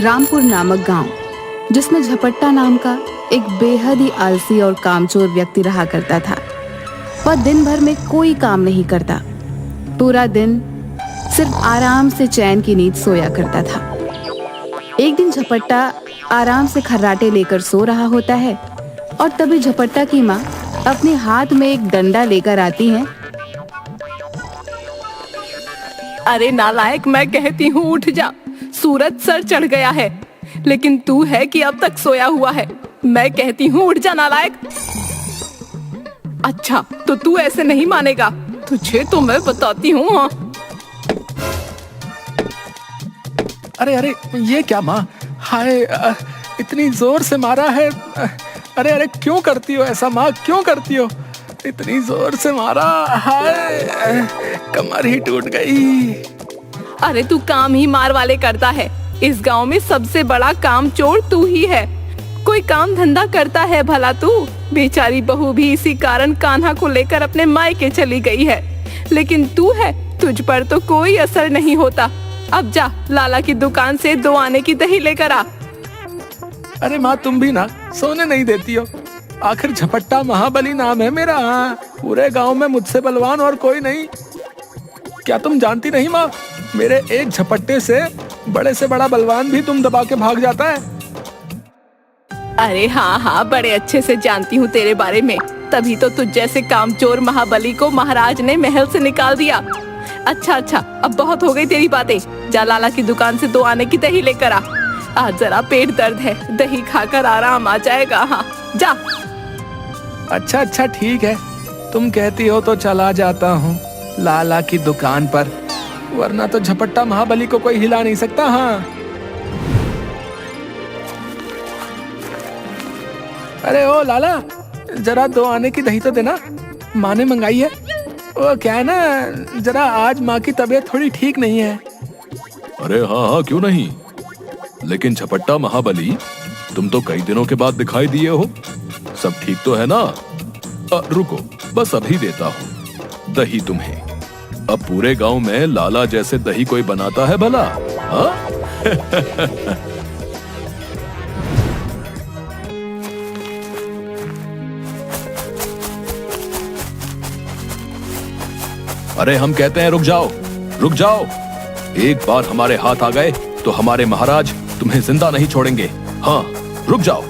रामपुर नामक गांव, जिसमें झपट्टा नाम का एक बेहद ही आलसी और कामचोर व्यक्ति रहा करता था। वह दिन भर में कोई काम नहीं करता, पूरा दिन सिर्फ आराम से चैन की नींद सोया करता था। एक दिन झपट्टा आराम से खर्राटे लेकर सो रहा होता है और तभी झपट्टा की माँ अपने हाथ में एक डंडा लेकर आती है। अरे नालायक, मैं कहती हूँ उठ जा, सूरज सर चढ़ गया है, लेकिन तू है कि अब तक सोया हुआ है। मैं कहती हूँ उठ जा नालायक। अच्छा, तो तू ऐसे नहीं मानेगा, तुझे तो मैं बताती हूँ। हाँ, अरे अरे, ये क्या माँ? हाय, इतनी जोर से मारा है। अरे अरे, क्यों करती हो ऐसा माँ, क्यों करती हो? इतनी जोर से मारा, हाय, कमर ही टूट गई। अरे तू काम ही मार वाले करता है। इस गांव में सबसे बड़ा काम चोर तू ही है। कोई काम धंधा करता है भला तू? बेचारी बहू भी इसी कारण कान्हा को लेकर अपने मायके चली गई है, लेकिन तू है, तुझ पर तो कोई असर नहीं होता। अब जा, लाला की दुकान से 2 आने की दही लेकर आ। अरे माँ, तुम भी ना सोने नहीं देती हो। आखिर झपट्टा महाबली नाम है मेरा। पूरे गांव में मुझसे बलवान और कोई नहीं। क्या तुम जानती नहीं माँ, मेरे एक झपट्टे से बड़ा बलवान भी तुम दबा के भाग जाता है। अरे हाँ हाँ, बड़े अच्छे से जानती हूँ तेरे बारे में, तभी तो तुझ जैसे कामचोर महाबली को महाराज ने महल से निकाल दिया। अच्छा अच्छा, अब बहुत हो गई तेरी बातें। जा लाला की दुकान से 2 आने की दही लेकर आ। आज जरा पेट दर्द है, दही खाकर आराम आ जाएगा। हाँ जा। अच्छा अच्छा, ठीक है, तुम कहती हो तो चला जाता हूँ लाला की दुकान पर, वरना तो झपट्टा महाबली को कोई हिला नहीं सकता। हाँ, अरे ओ लाला, जरा 2 आने की दही तो देना, माँ ने मंगाई है। वो क्या है ना, जरा आज माँ की तबीयत थोड़ी ठीक नहीं है। अरे हाँ हाँ, क्यों नहीं, लेकिन झपट्टा महाबली, तुम तो कई दिनों के बाद दिखाई दिए हो। सब ठीक तो है ना? रुको, बस अभी देता हूँ दही तुम्हें। अब पूरे गांव में लाला जैसे दही कोई बनाता है भला? हाँ? अरे हम कहते हैं रुक जाओ, रुक जाओ। एक बार हमारे हाथ आ गए तो हमारे महाराज तुम्हें जिंदा नहीं छोड़ेंगे। हाँ, रुक जाओ।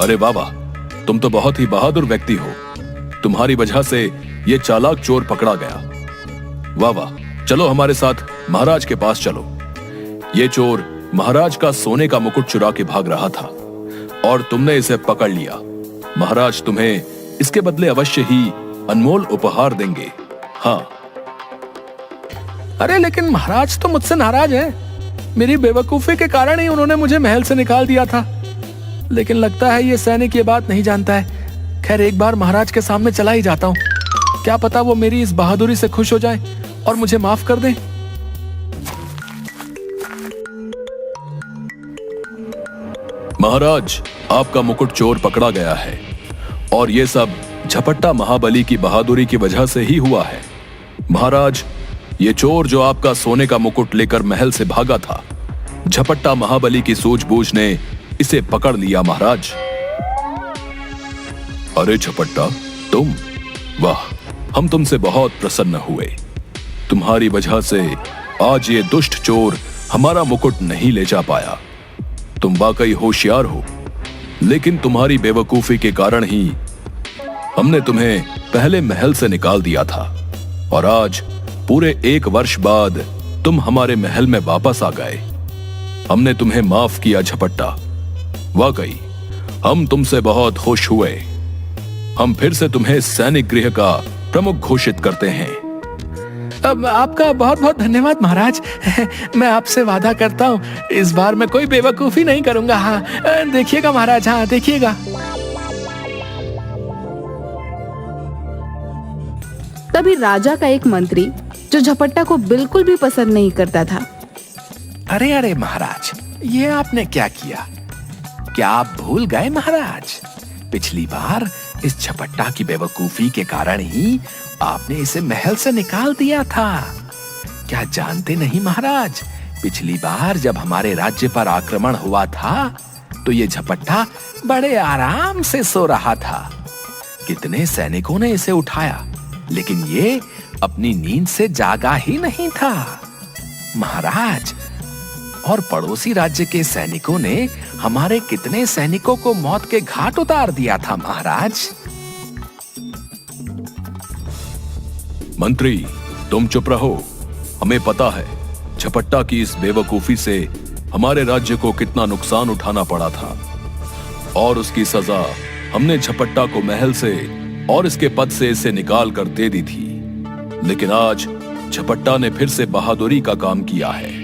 अरे बाबा, तुम तो बहुत ही बहादुर व्यक्ति हो। तुम्हारी वजह से ये चालाक चोर पकड़ा गया। वाह वाह, चलो हमारे साथ महाराज के पास चलो। ये चोर महाराज का सोने का मुकुट चुरा के भाग रहा था और तुमने इसे पकड़ लिया। महाराज तुम्हें इसके बदले अवश्य ही अनमोल उपहार देंगे। हाँ। अरे लेकिन महाराज तो मुझसे नाराज हैं। मेरी बेवकूफी के कारण ही उन्होंने मुझे महल से निकाल दिया था। लेकिन लगता है ये सैनिक ये बात नहीं जानता है। खैर, एक बार महाराज के सामने चला ही जाता हूँ, क्या पता वो मेरी इस बहादुरी से खुश हो जाए और मुझे माफ कर दें। महाराज, आपका मुकुट चोर पकड़ा गया है और ये सब झपट्टा महाबली की बहादुरी की वजह से ही हुआ है। महाराज, ये चोर जो आपका सोने का मुकुट लेकर महल से भागा था, झपट्टा महाबली की सूझबूझ ने इसे पकड़ लिया। महाराज। अरे झपट्टा, तुम? वाह, हम तुमसे बहुत प्रसन्न हुए। तुम्हारी वजह से आज ये दुष्ट चोर हमारा मुकुट नहीं ले जा पाया। तुम वाकई होशियार हो, लेकिन तुम्हारी बेवकूफी के कारण ही हमने तुम्हें पहले महल से निकाल दिया था और आज पूरे 1 वर्ष बाद तुम हमारे महल में वापस आ गए। हमने तुम्हें माफ किया झपट्टा। वाकई हम तुमसे बहुत खुश हुए। हम फिर से तुम्हें सैनिक गृह का प्रमुख घोषित करते हैं। अब आपका बहुत बहुत धन्यवाद महाराज। मैं आपसे वादा करता हूँ इस बार मैं कोई बेवकूफी नहीं करूंगा। हाँ, देखिएगा महाराज, हाँ देखिएगा। तभी राजा का एक मंत्री, जो झपट्टा को बिल्कुल भी पसंद नहीं करता था, अरे अरे महाराज, ये आपने क्या किया? क्या आप भूल गए महाराज? पिछली बार इस झपट्टा की बेवकूफी के कारण ही आपने इसे महल से निकाल दिया था। क्या जानते नहीं महाराज, पिछली बार जब हमारे राज्य पर आक्रमण हुआ था तो ये झपट्टा बड़े आराम से सो रहा था। कितने सैनिकों ने इसे उठाया, लेकिन ये अपनी नींद से जागा ही नहीं था महाराज। और पड़ोसी राज्य के सैनिकों ने हमारे कितने सैनिकों को मौत के घाट उतार दिया था महाराज। मंत्री, तुम चुप रहो। हमें पता है झपट्टा की इस बेवकूफी से हमारे राज्य को कितना नुकसान उठाना पड़ा था, और उसकी सजा हमने झपट्टा को महल से और इसके पद से इसे निकाल कर दे दी थी। लेकिन आज झपट्टा ने फिर से बहादुरी का काम किया है,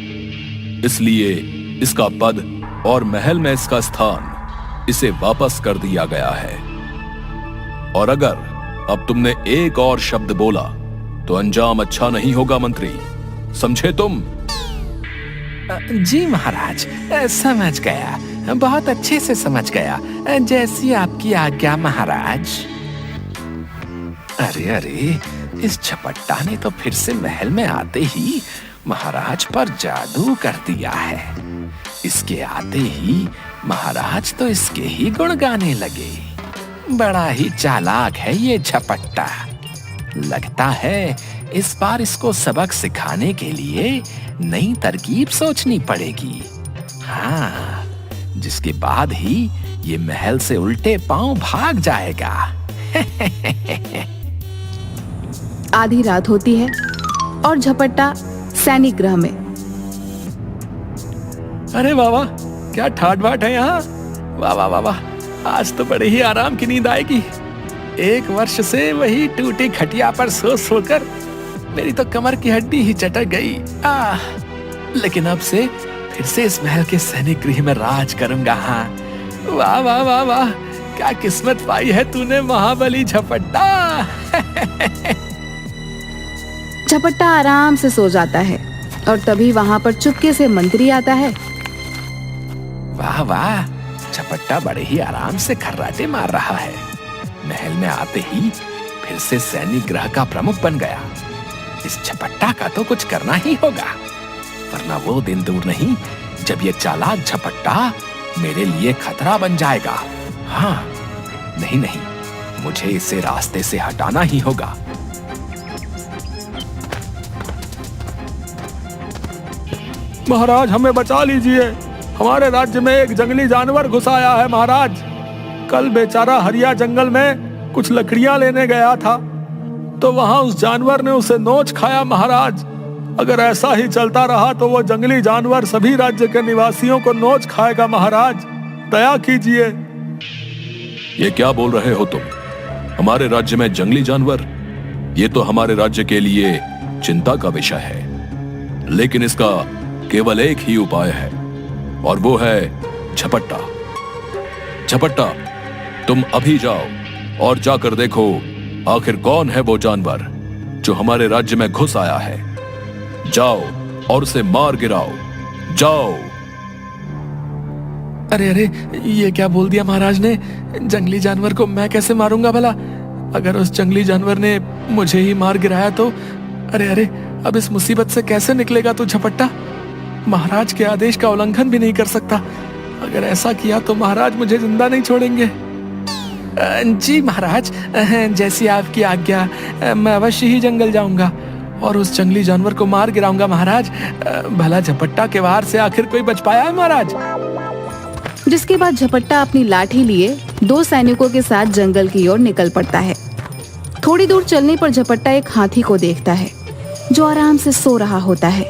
इसलिए इसका पद और महल में इसका स्थान इसे वापस कर दिया गया है। और अगर अब तुमने एक और शब्द बोला तो अंजाम अच्छा नहीं होगा मंत्री, समझे तुम? जी महाराज, समझ गया, बहुत अच्छे से समझ गया, जैसी आपकी आज्ञा महाराज। अरे अरे, इस झपट्टा ने तो फिर से महल में आते ही महाराज पर जादू कर दिया है। इसके आते ही महाराज तो इसके ही गुण गाने लगे। बड़ा ही चालाक है ये झपट्टा। लगता है इस बार इसको सबक सिखाने के लिए नई तरकीब सोचनी पड़ेगी। हाँ, जिसके बाद ही ये महल से उल्टे पांव भाग जाएगा। आधी रात होती है और झपट्टा सैनिक गृह में। अरे वाह वाह, क्या ठाट बाट है यहाँ। वाह वाह वाह वाह, आज तो बड़े ही आराम की नींद आएगी। 1 वर्ष से वही टूटी खटिया पर सो सोकर मेरी तो कमर की हड्डी ही चटक गई। लेकिन अब से फिर से इस महल के सैनिक गृह में राज करूंगा। हाँ, वाह वाह वाह वाह, क्या किस्मत पाई है तूने महाबली झपट्टा। झपट्टा आराम से सो जाता है और तभी वहां पर चुपके से मंत्री आता है। वाह वाह, झपट्टा बड़े ही आराम से खर्राटे मार रहा है। महल में आते ही फिर से सैनिक गृह का प्रमुख बन गया। इस झपट्टा का तो कुछ करना ही होगा, वरना वो दिन दूर नहीं जब ये चालाक झपट्टा मेरे लिए खतरा बन जाएगा। हाँ, नहीं नहीं, मुझे इसे रास्ते से हटाना ही होगा। महाराज, हमें बचा लीजिए, हमारे राज्य में एक जंगली जानवर घुस आया है महाराज। कल बेचारा हरिया जंगल में कुछ लकड़ियां लेने गया था तो वहां उस जानवर ने उसे नोच खाया महाराज। अगर ऐसा ही चलता रहा तो वो जंगली जानवर सभी राज्य के निवासियों को नोच खाएगा महाराज, दया कीजिए। ये क्या बोल रहे हो तुम? हमारे राज्य में जंगली जानवर? ये तो हमारे राज्य के लिए चिंता का विषय है, लेकिन इसका केवल एक ही उपाय है और वो है झपट्टा। झपट्टा, तुम अभी जाओ और जाकर देखो आखिर कौन है वो जानवर जो हमारे राज्य में घुस आया है। जाओ और उसे मार गिराओ, जाओ। अरे अरे, ये क्या बोल दिया महाराज ने? जंगली जानवर को मैं कैसे मारूंगा भला? अगर उस जंगली जानवर ने मुझे ही मार गिराया तो? अरे अरे, अब इस मुसीबत से कैसे निकलेगा तू झपट्टा? महाराज के आदेश का उल्लंघन भी नहीं कर सकता। अगर ऐसा किया तो महाराज मुझे जिंदा नहीं छोड़ेंगे। जी महाराज, जैसी आपकी आज्ञा, मैं अवश्य ही जंगल जाऊंगा और उस जंगली जानवर को मार गिराऊंगा महाराज। भला झपट्टा के वार से आखिर कोई बच पाया है महाराज? जिसके बाद झपट्टा अपनी लाठी लिए 2 सैनिकों के साथ जंगल की ओर निकल पड़ता है। थोड़ी दूर चलने पर झपट्टा एक हाथी को देखता है जो आराम से सो रहा होता है।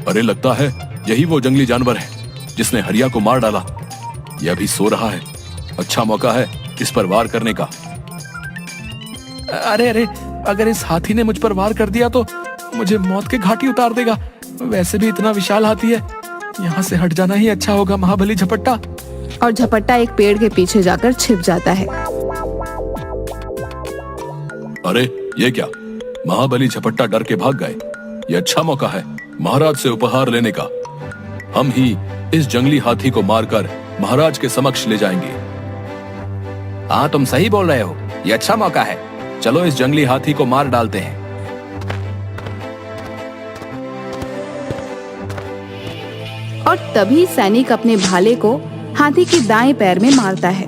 अरे, लगता है यही वो जंगली जानवर है जिसने हरिया को मार डाला। यह भी सो रहा है, अच्छा मौका है इस पर वार करने का। अरे अरे, अगर इस हाथी ने मुझ पर वार कर दिया तो मुझे मौत के घाटी उतार देगा। वैसे भी इतना विशाल हाथी है, यहाँ से हट जाना ही अच्छा होगा महाबली झपट्टा। और झपट्टा एक पेड़ के पीछे जाकर छिप जाता है। अरे, ये क्या? महाबली झपट्टा डर के भाग गए। ये अच्छा मौका है महाराज से उपहार लेने का। हम ही इस जंगली हाथी को मारकर महाराज के समक्ष ले जाएंगे। हाँ, तुम सही बोल रहे हो, ये अच्छा मौका है। चलो इस जंगली हाथी को मार डालते हैं। और तभी सैनिक अपने भाले को हाथी के दाएं पैर में मारता है।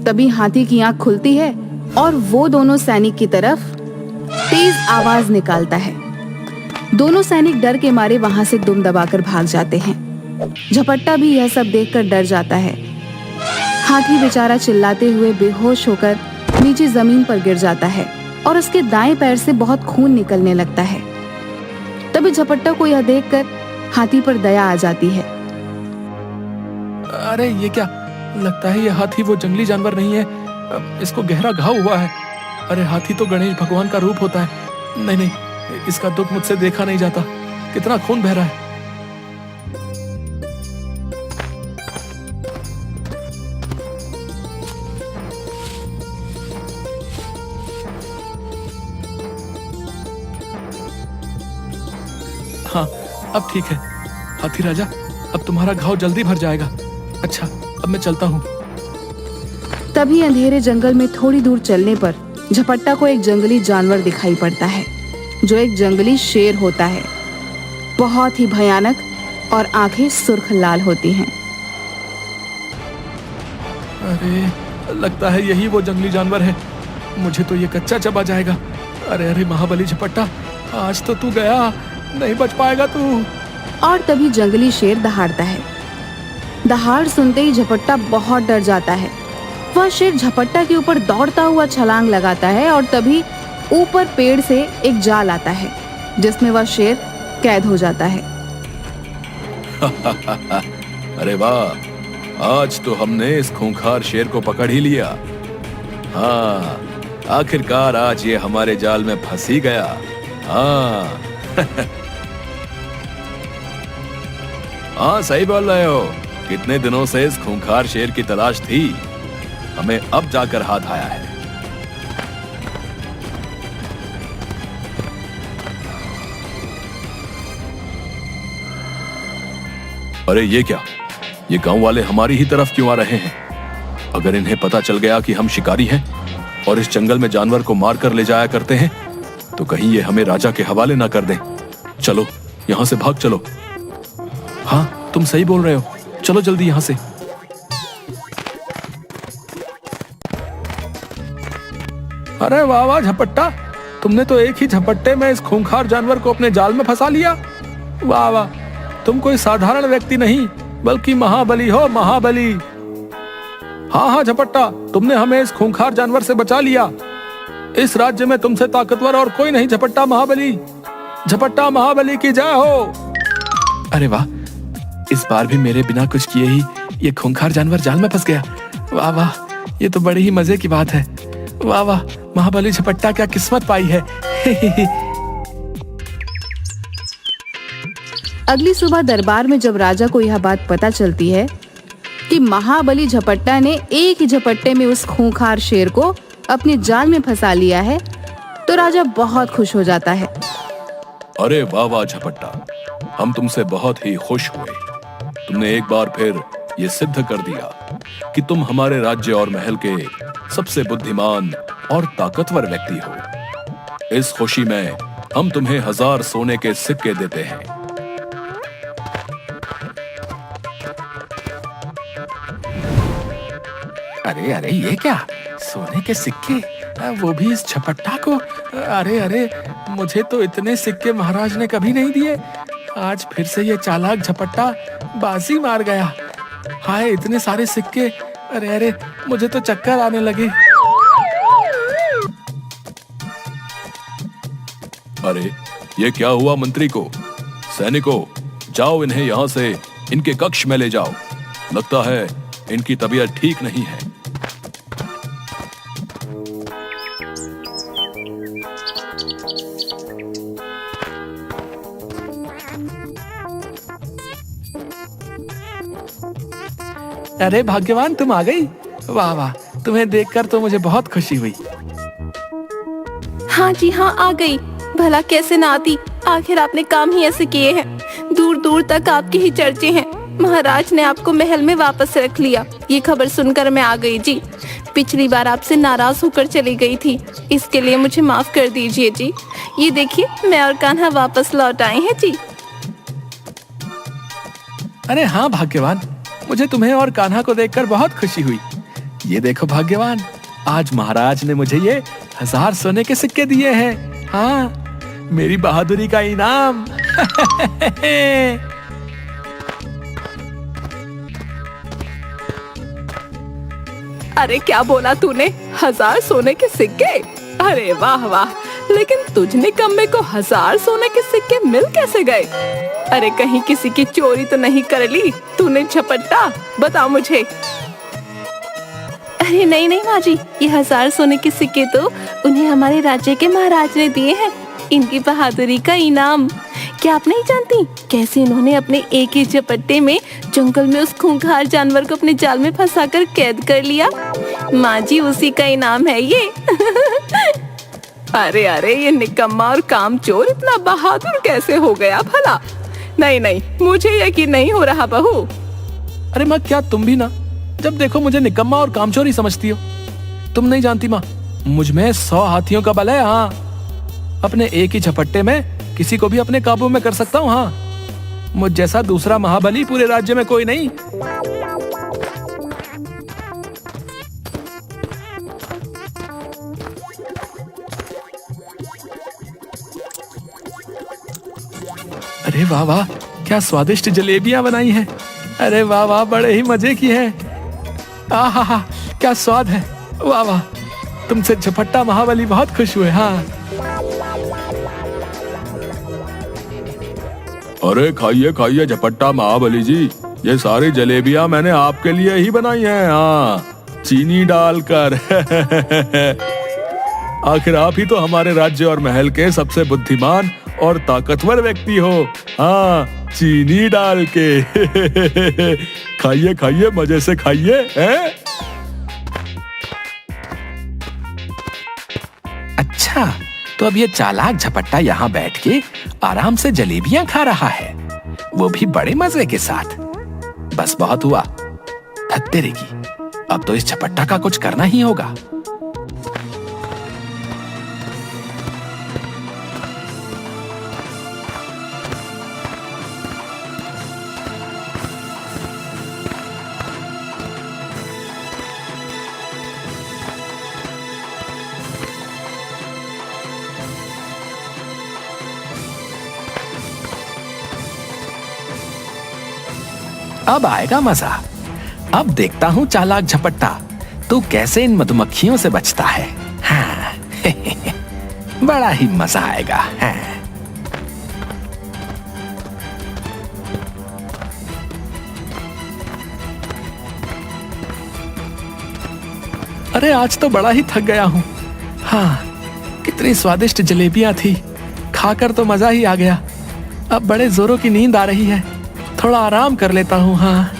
तभी हाथी की आंख खुलती है और वो दोनों सैनिक की तरफ तेज आवाज निकालता है। दोनों सैनिक डर के मारे वहां से दुम दबाकर भाग जाते हैं। झपट्टा भी यह सब देखकर डर जाता है। हाथी बेचारा चिल्लाते हुए बेहोश होकर नीचे जमीन पर गिर जाता है और उसके दाएं पैर से बहुत खून निकलने लगता है। तभी झपट्टा को यह देखकर हाथी पर दया आ जाती है। अरे ये क्या, लगता है ये हाथी वो जंगली जानवर नहीं है, इसको गहरा घाव हुआ है। अरे हाथी तो गणेश भगवान का रूप होता है। नहीं नहीं, इसका दुख मुझसे देखा नहीं जाता। कितना खून बह रहा है। हाँ, अब ठीक है। हाथी राजा, अब तुम्हारा घाव जल्दी भर जाएगा। अच्छा, अब मैं चलता हूँ। तभी अंधेरे जंगल में थोड़ी दूर चलने पर झपट्टा को एक जंगली जानवर दिखाई पड़ता है, जो एक जंगली शेर होता है। बहुत ही भयानक और आंखें सुर्ख लाल होती हैं। अरे लगता है यही वो जंगली जानवर है। मुझे तो ये कच्चा चबा जाएगा। अरे अरे महाबली झपट्टा, आज तो तू गया, नहीं बच पाएगा तू। और तभी जंगली शेर दहाड़ता है। दहाड़ सुनते ही झपट्टा बहुत डर जाता है। वह शेर झपट्टा के ऊपर दौड़ता हुआ छलांग लगाता है और तभी ऊपर पेड़ से एक जाल आता है, जिसमें वह शेर कैद हो जाता है। अरे वाह, आज तो हमने इस खूंखार शेर को पकड़ ही लिया। हाँ, आखिरकार आज ये हमारे जाल में फंस ही गया। हाँ हाँ, सही बोल रहे हो। कितने दिनों से इस खूंखार शेर की तलाश थी, हमें अब जाकर हाथ आया है। अरे ये क्या, ये गांव वाले हमारी ही तरफ क्यों आ रहे हैं? अगर इन्हें पता चल गया कि हम शिकारी हैं और इस जंगल में जानवर को मार कर ले जाया करते हैं, तो कहीं ये हमें राजा के हवाले ना कर दें। चलो यहां से भाग चलो। हाँ, तुम सही बोल रहे हो, चलो जल्दी यहां से। अरे वाह वाह झपट्टा, तुमने तो एक ही झपट्टे में इस खूंखार जानवर को अपने जाल में फंसा लिया। वाह वाह, तुम कोई साधारण व्यक्ति नहीं बल्कि महाबली हो, महाबली। हाँ हाँ झपट्टा, तुमने हमें इस खूंखार जानवर से बचा लिया। इस राज्य में तुमसे ताकतवर और कोई नहीं झपट्टा महाबली। झपट्टा महाबली की जय हो। अरे वाह, इस बार भी मेरे बिना कुछ किए ही ये खूंखार जानवर जाल में फंस गया। वाह वाह, ये तो बड़ी ही मजे की बात है। वाह वाह, महाबली झपट्टा क्या किस्मत पाई है। अगली सुबह दरबार में जब राजा को यह बात पता चलती है कि महाबली झपट्टा ने एक ही झपट्टे में उस खूंखार शेर को अपने जाल में फंसा लिया है, तो राजा बहुत खुश हो जाता है। अरे वाह वाह झपट्टा, हम तुमसे बहुत ही खुश हुए। तुमने एक बार फिर ये सिद्ध कर दिया कि तुम हमारे राज्य और महल के सबसे बुद्धिमान और ताकतवर व्यक्ति हो। इस खुशी में हम तुम्हें 1000 सोने के सिक्के देते हैं। अरे अरे, ये क्या, सोने के सिक्के, वो भी इस झपट्टा को। अरे अरे, मुझे तो इतने सिक्के महाराज ने कभी नहीं दिए। आज फिर से ये चालाक झपट्टा बाजी मार गया। हाय, इतने सारे सिक्के। अरे अरे, मुझे तो चक्कर आने लगे। अरे ये क्या हुआ मंत्री को? सैनिकों, जाओ इन्हें यहाँ से इनके कक्ष में ले जाओ। लगता है इनकी तबीयत ठीक नहीं है। अरे भाग्यवान, तुम आ गई। वाह वाह, तुम्हें देखकर तो मुझे बहुत खुशी हुई। हाँ जी हाँ, आ गई। भला कैसे ना आती, आखिर आपने काम ही ऐसे किए हैं। दूर दूर तक आपके ही चर्चे हैं। महाराज ने आपको महल में वापस रख लिया। ये खबर सुनकर मैं आ गई जी। पिछली बार आपसे नाराज होकर चली गई थी, इसके लिए मुझे माफ कर दीजिए जी। ये देखिए, मैं और कान्हा वापस लौट आए हैं जी। अरे हाँ भाग्यवान, मुझे तुम्हें और कान्हा को देखकर बहुत खुशी हुई। ये देखो भाग्यवान, आज महाराज ने मुझे ये 1000 सोने के सिक्के दिए हैं। हाँ, मेरी बहादुरी का इनाम। अरे क्या बोला तूने? 1000 सोने के सिक्के? अरे वाह वाह, लेकिन तुझ निकम्मे को 1000 सोने के सिक्के मिल कैसे गए? अरे कहीं किसी की चोरी तो नहीं कर ली तूने झपट्टा? बता मुझे। अरे नहीं नहीं माँ जी, ये 1000 सोने के सिक्के तो उन्हें हमारे राज्य के महाराज ने दिए हैं, इनकी बहादुरी का इनाम। क्या आप नहीं जानती कैसे इन्होंने अपने एक ही झपट्टे में जंगल में उस खूंखार जानवर को अपने जाल में फंसाकर कैद कर लिया? माँ जी, उसी का इनाम है ये। अरे अरे, ये निकम्मा और कामचोर इतना बहादुर कैसे हो गया भला? नहीं नहीं, मुझे यकीन नहीं हो रहा बहू। अरे माँ, क्या तुम भी ना जब देखो मुझे निकम्मा और कामचोर ही समझती हो? तुम नहीं जानती माँ, मुझ में 100 हाथियों का बल है। हाँ, अपने एक ही झपट्टे में किसी को भी अपने काबू में कर सकता हूँ। हाँ, मुझ जैसा दूसरा महाबली पूरे राज्य में कोई नहीं। अरे वाह वाह, क्या स्वादिष्ट जलेबियां बनाई हैं। अरे वाह वाह, बड़े ही मजे की हैं। आहा, क्या स्वाद है। वाह वाह, तुमसे झपट्टा महाबली बहुत खुश हुए। हाँ, अरे खाइए खाइए झपट्टा महाबली जी, ये सारी जलेबियां मैंने आपके लिए ही बनाई हैं। हाँ, चीनी डालकर। आखिर आप ही तो हमारे राज्य और महल के सबसे बुद्धिमान और ताकतवर व्यक्ति हो। हाँ, चीनी डाल के। खाइए खाइए, मजे से खाइए। अच्छा, तो अब ये चालाक झपट्टा यहाँ बैठ के आराम से जलेबियां खा रहा है, वो भी बड़े मजे के साथ। बस बहुत हुआ, धत तेरे की, अब तो इस झपट्टा का कुछ करना ही होगा। अब आएगा मजा। अब देखता हूँ चालाक झपट्टा, तू कैसे इन मधुमक्खियों से बचता है। हाँ। बड़ा ही मजा आएगा। हाँ। अरे आज तो बड़ा ही थक गया हूँ। हाँ, कितनी स्वादिष्ट जलेबियां थी, खाकर तो मजा ही आ गया। अब बड़े जोरों की नींद आ रही है, थोड़ा आराम कर लेता हूँ। हाँ,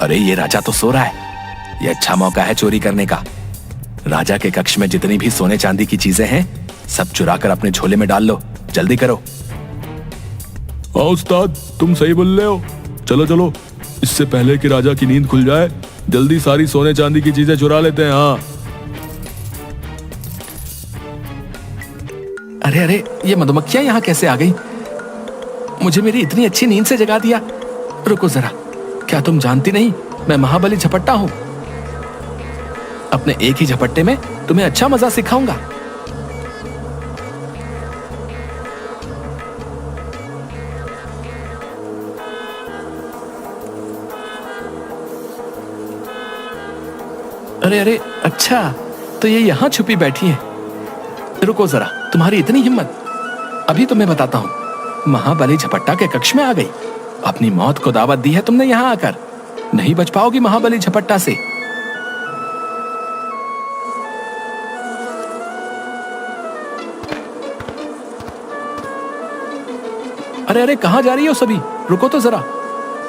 अरे ये राजा तो सो रहा है, ये अच्छा मौका है चोरी करने का। राजा के कक्ष में जितनी भी सोने चांदी की चीजें हैं, सब चुरा कर अपने झोले में डाल लो। जल्दी करो। हाँ उस्ताद, तुम सही बोल रहे हो। चलो चलो, इससे पहले कि राजा की नींद खुल जाए, जल्दी सारी सोने चांदी की चीजें चुरा लेते हैं। हाँ। अरे अरे, ये मधुमक्खियां यहाँ कैसे आ गई? मुझे मेरी इतनी अच्छी नींद से जगा दिया। रुको जरा, क्या तुम जानती नहीं मैं महाबली झपट्टा हूं? अपने एक ही झपट्टे में तुम्हें अच्छा मजा सिखाऊंगा। अरे अरे, अच्छा तो ये यहाँ छुपी बैठी है। रुको जरा, तुम्हारी इतनी हिम्मत, अभी तुम्हें बताता हूँ। महाबली झपट्टा के कक्ष में आ गई, अपनी मौत को दावत दी है तुमने यहाँ आकर। नहीं बच पाओगी महाबली झपट्टा से। अरे अरे, कहाँ जा रही हो सभी? रुको तो जरा,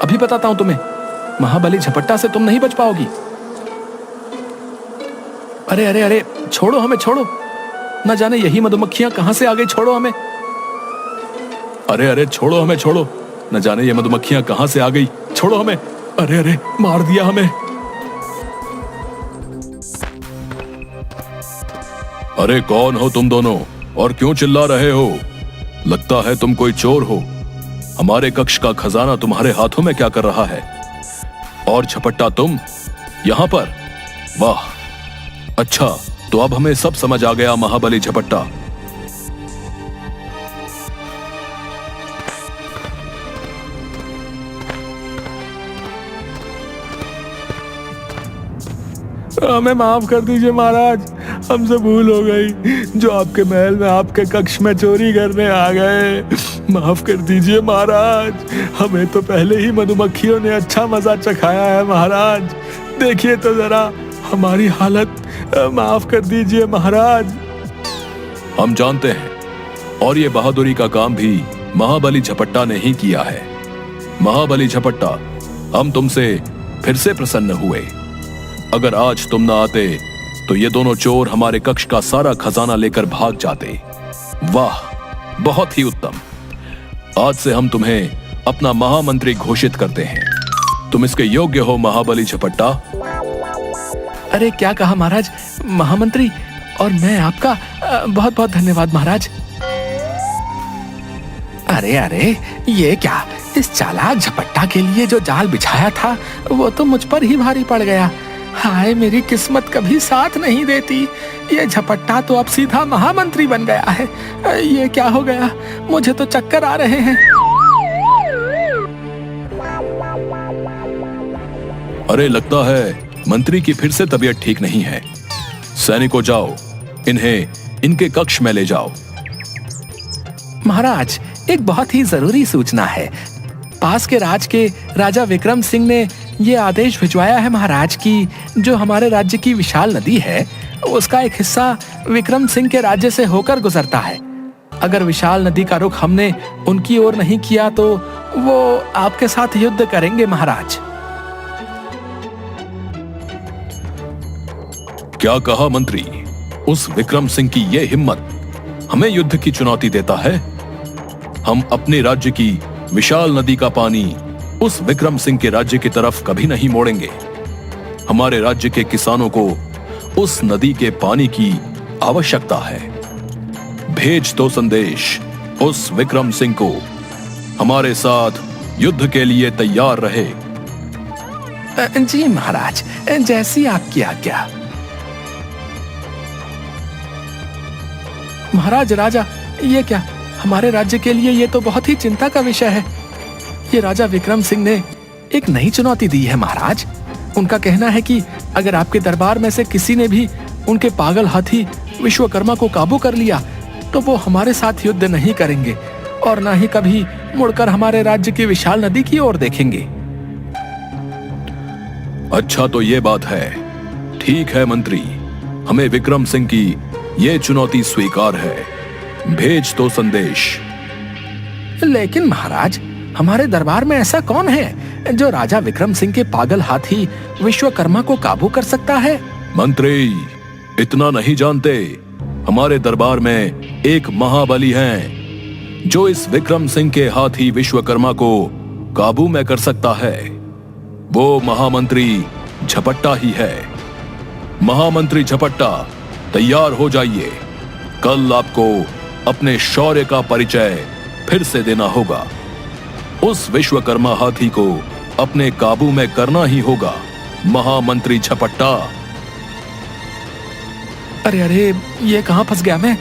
अभी बताता हूं तुम्हें। महाबली झपट्टा से तुम नहीं बच पाओगी। अरे अरे अरे, छोड़ो हमें, छोड़ो। न जाने यही मधुमक्खियां कहां से आ गई, छोड़ो हमें। अरे अरे, छोड़ो हमें, छोड़ो। न जाने ये मधुमक्खियां कहां से आ गई, छोड़ो हमें। अरे अरे, मार दिया हमें। अरे कौन हो तुम दोनों और क्यों चिल्ला रहे हो? लगता है तुम कोई चोर हो। हमारे कक्ष का खजाना तुम्हारे हाथों में क्या कर रहा है? और झपट्टा तुम यहां पर? वाह, अच्छा तो अब हमें सब समझ आ गया महाबली झपट्टा। हमें माफ कर दीजिए महाराज, हमसे भूल हो गई। जो आपके महल में आपके कक्ष में चोरी करने आ गए, माफ कर दीजिए महाराज। हमें तो पहले ही मधुमक्खियों ने अच्छा मजा चखाया है महाराज। देखिए तो जरा हमारी हालत, माफ कर दीजिए महाराज। हम जानते हैं, और ये बहादुरी का काम भी महाबली झपट्टा ने ही किया है। महाबली झपट्टा, हम तुमसे फिर से प्रसन्न हुए। अगर आज तुम ना आते तो ये दोनों चोर हमारे कक्ष का सारा खजाना लेकर भाग जाते। वाह, बहुत ही उत्तम। आज से हम तुम्हें अपना महामंत्री घोषित करते हैं। तुम इसके योग्य हो महाबली झपट्टा। अरे क्या कहा महाराज, महामंत्री? और मैं आपका बहुत बहुत धन्यवाद महाराज। अरे अरे, ये क्या, इस चालाक झपट्टा के लिए जो जाल बिछाया था वो तो मुझ पर ही भारी पड़ गया। हाय, मेरी किस्मत कभी साथ नहीं देती। ये झपट्टा तो अब सीधा महामंत्री बन गया है। ये क्या हो गया, मुझे तो चक्कर आ रहे हैं। अरे लगता है मंत्री की फिर से तबीयत ठीक नहीं है। सैनिकों, जाओ इन्हें इनके कक्ष में ले जाओ। महाराज, एक बहुत ही जरूरी सूचना है। पास के राज के राजा विक्रम सिंह ने ये आदेश भिजवाया है महाराज कि जो हमारे राज्य की विशाल नदी है उसका एक हिस्सा विक्रम सिंह के राज्य से होकर गुजरता है। अगर विशाल नदी का रुख हमने उनकी ओर नहीं किया तो वो आपके साथ युद्ध करेंगे महाराज। क्या कहा मंत्री? उस विक्रम सिंह की ये हिम्मत हमें युद्ध की चुनौती देता है? हम अपने राज्य की विशाल नदी का पानी उस विक्रम सिंह के राज्य की तरफ कभी नहीं मोड़ेंगे। हमारे राज्य के किसानों को उस नदी के पानी की आवश्यकता है। भेज दो संदेश उस विक्रम सिंह को, हमारे साथ युद्ध के लिए तैयार रहे। जी महाराज, जैसी आपकी आज्ञा। महाराज राजा, ये क्या, हमारे राज्य के लिए ये तो बहुत ही चिंता का विषय है। ये राजा विक्रम सिंह ने एक नई चुनौती दी है महाराज। उनका कहना है कि अगर आपके दरबार में से किसी ने भी उनके पागल हाथी विश्वकर्मा को काबू कर लिया तो वो हमारे साथ युद्ध नहीं करेंगे और ना ही कभी मुड़कर हमारे राज्य की विशाल नदी की ओर देखेंगे। अच्छा तो ये बात है। ठीक है मंत्री, हमें विक्रम सिंह की ये चुनौती स्वीकार है। भेज दो संदेश। लेकिन महाराज, हमारे दरबार में ऐसा कौन है जो राजा विक्रम सिंह के पागल हाथी विश्वकर्मा को काबू कर सकता है? मंत्री, इतना नहीं जानते। हमारे दरबार में एक महाबली हैं जो इस विक्रम सिंह के हाथी विश्वकर्मा को काबू में कर सकता है। वो महामंत्री झपट्टा ही है। महामंत्री झपट्टा, तैयार हो जाइए। कल आपको अपने शौर्य का परिचय फिर से देना होगा। उस विश्वकर्मा हाथी को अपने काबू में करना ही होगा, महामंत्री झपट्टा। अरे अरे, ये कहां फंस गया मैं?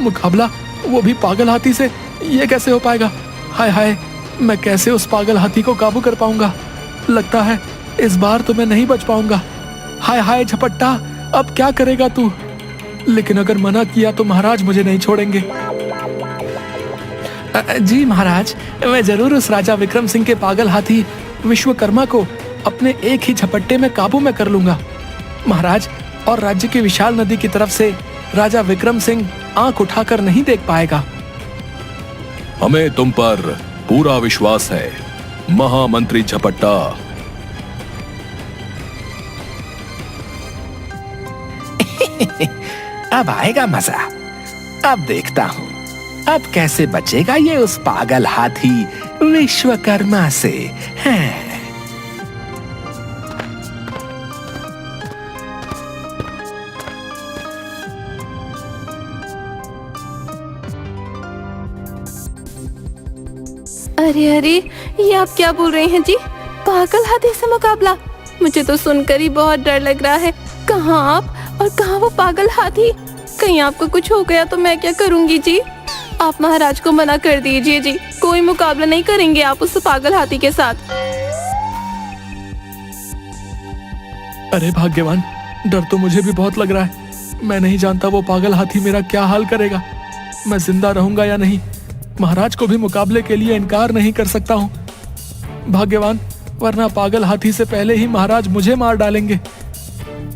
मुकाबला वो भी पागल हाथी से, ये कैसे हो पाएगा? हाय हाय, मैं कैसे उस पागल हाथी को काबू कर पाऊंगा? लगता है इस बार तो मैं नहीं बच पाऊंगा। हाय हाय झपट्टा, अब क्या करेगा तू? लेकिन अगर मना किया तो महाराज मुझे नहीं छोड़ेंगे। जी महाराज, मैं जरूर उस राजा विक्रम सिंह के पागल हाथी विश्वकर्मा को अपने एक ही झपट्टे में काबू में कर लूंगा महाराज। और राज्य की विशाल नदी की तरफ से राजा विक्रम सिंह आंख उठाकर नहीं देख पाएगा। हमें तुम पर पूरा विश्वास है महामंत्री झपट्टा। अब आएगा मजा। अब देखता हूँ अब कैसे बचेगा ये उस पागल हाथी विश्वकर्मा से। हैं। अरे अरे, ये आप क्या बोल रहे हैं जी? पागल हाथी से मुकाबला? मुझे तो सुनकर ही बहुत डर लग रहा है। कहाँ आप और कहाँ वो पागल हाथी? कहीं आपको कुछ हो गया तो मैं क्या करूँगी जी? आप महाराज को मना कर दीजिए जी, कोई मुकाबला नहीं करेंगे आप उस पागल हाथी के साथ। अरे भाग्यवान, डर तो मुझे भी बहुत लग रहा है। मैं नहीं जानता वो पागल हाथी मेरा क्या हाल करेगा। मैं जिंदा रहूंगा या नहीं, महाराज को भी मुकाबले के लिए इनकार नहीं कर सकता हूँ। भाग्यवान, वरना पागल हाथी से पहले ही महाराज मुझे मार डालेंगे।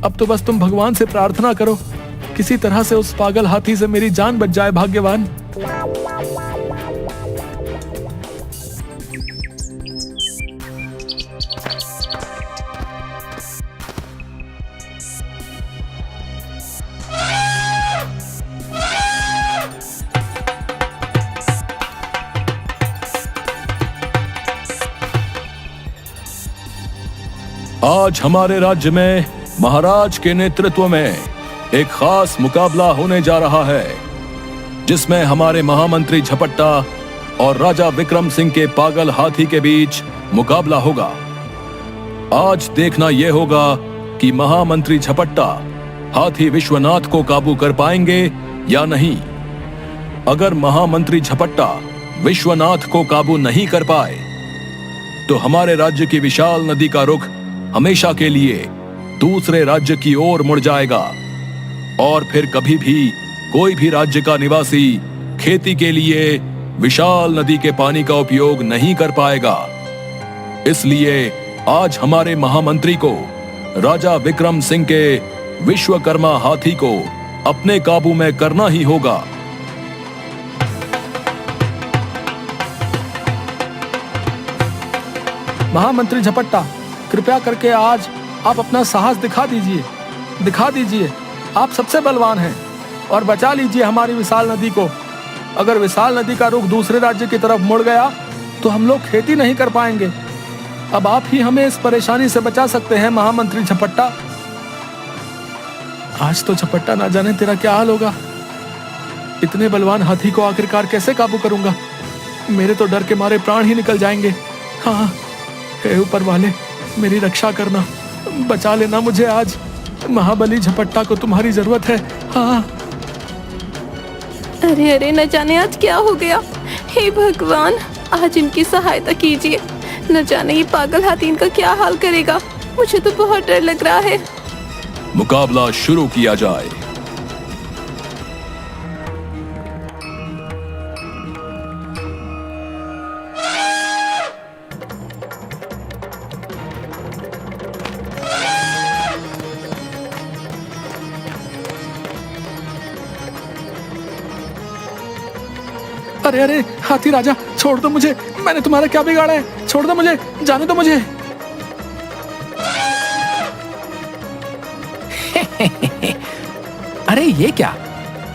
अब तो बस तुम भगवान से प्रार्थना करो, किसी तरह से उस पागल हाथी से मेरी जान बच जाए। भाग्यवान। आज हमारे राज्य में महाराज के नेतृत्व में एक खास मुकाबला होने जा रहा है, जिसमें हमारे महामंत्री झपट्टा और राजा विक्रम सिंह के पागल हाथी के बीच मुकाबला होगा। आज देखना यह होगा कि महामंत्री झपट्टा हाथी विश्वनाथ को काबू कर पाएंगे या नहीं। अगर महामंत्री झपट्टा विश्वनाथ को काबू नहीं कर पाए तो हमारे राज्य की विशाल नदी का रुख हमेशा के लिए दूसरे राज्य की ओर मुड़ जाएगा और फिर कभी भी कोई भी राज्य का निवासी खेती के लिए विशाल नदी के पानी का उपयोग नहीं कर पाएगा। इसलिए आज हमारे महामंत्री को राजा विक्रम सिंह के विश्वकर्मा हाथी को अपने काबू में करना ही होगा। महामंत्री झपट्टा, कृपया करके आज आप अपना साहस दिखा दीजिए। आप सबसे बलवान हैं और बचा लीजिए हमारी विशाल नदी को। अगर विशाल नदी का रुख दूसरे राज्य की तरफ मुड़ गया तो हम लोग खेती नहीं कर पाएंगे। अब आप ही हमें इस परेशानी से बचा सकते हैं महामंत्री झपट्टा। आज तो झपट्टा ना जाने तेरा क्या हाल होगा। इतने बलवान हाथी को आखिरकार कैसे काबू करूंगा? मेरे तो डर के मारे प्राण ही निकल जाएंगे। हाँ, हे ऊपर वाले, मेरी रक्षा करना, बचा लेना मुझे। आज महाबली झपट्टा को तुम्हारी जरूरत है। हाँ। अरे अरे, न जाने आज क्या हो गया। हे भगवान, आज इनकी सहायता कीजिए। न जाने ये पागल हाथी इनका क्या हाल करेगा। मुझे तो बहुत डर लग रहा है। मुकाबला शुरू किया जाए। अरे अरे हाथी राजा, छोड़ दो मुझे। मैंने तुम्हारा क्या बिगाड़ा है? छोड़ दो मुझे, जाने दो मुझे। अरे ये क्या,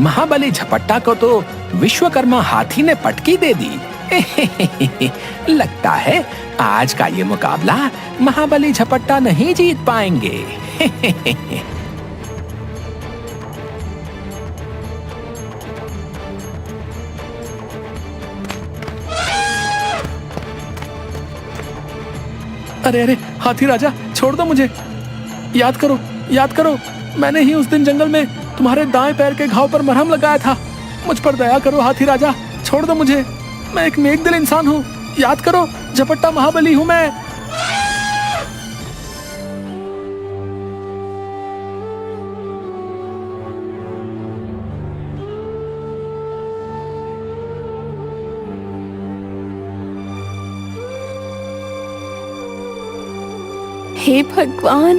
महाबली झपट्टा को तो विश्वकर्मा हाथी ने पटकी दे दी। लगता है आज का ये मुकाबला महाबली झपट्टा नहीं जीत पाएंगे। अरे अरे हाथी राजा, छोड़ दो मुझे। याद करो, मैंने ही उस दिन जंगल में तुम्हारे दाएं पैर के घाव पर मरहम लगाया था। मुझ पर दया करो हाथी राजा, छोड़ दो मुझे। मैं एक नेक दिल इंसान हूँ। याद करो, झपट्टा महाबली हूँ मैं। हे भगवान,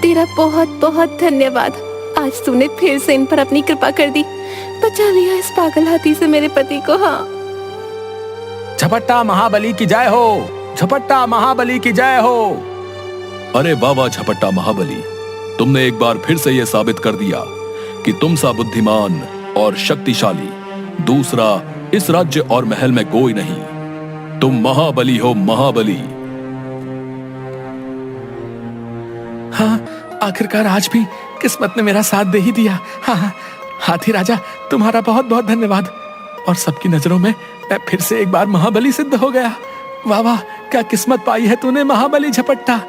तेरा बहुत बहुत धन्यवाद। आज तूने फिर से इन पर अपनी कृपा कर दी। बचा लिया इस पागल हाथी से मेरे पति को। हाँ, झपट्टा महाबली की जय हो, झपट्टा महाबली की जय हो। अरे वाह वाह झपट्टा महाबली, तुमने एक बार फिर से यह साबित कर दिया कि तुम सा बुद्धिमान और शक्तिशाली दूसरा इस राज्य और महल में कोई नहीं। तुम महाबली हो, महाबली। हाँ, आखिरकार आज भी किस्मत ने मेरा साथ दे ही दिया। हाँ, हाथी राजा, तुम्हारा बहुत बहुत धन्यवाद। और सबकी नजरों में मैं फिर से एक बार महाबली सिद्ध हो गया। वाह वाह, क्या किस्मत पाई है तूने महाबली झपट्टा।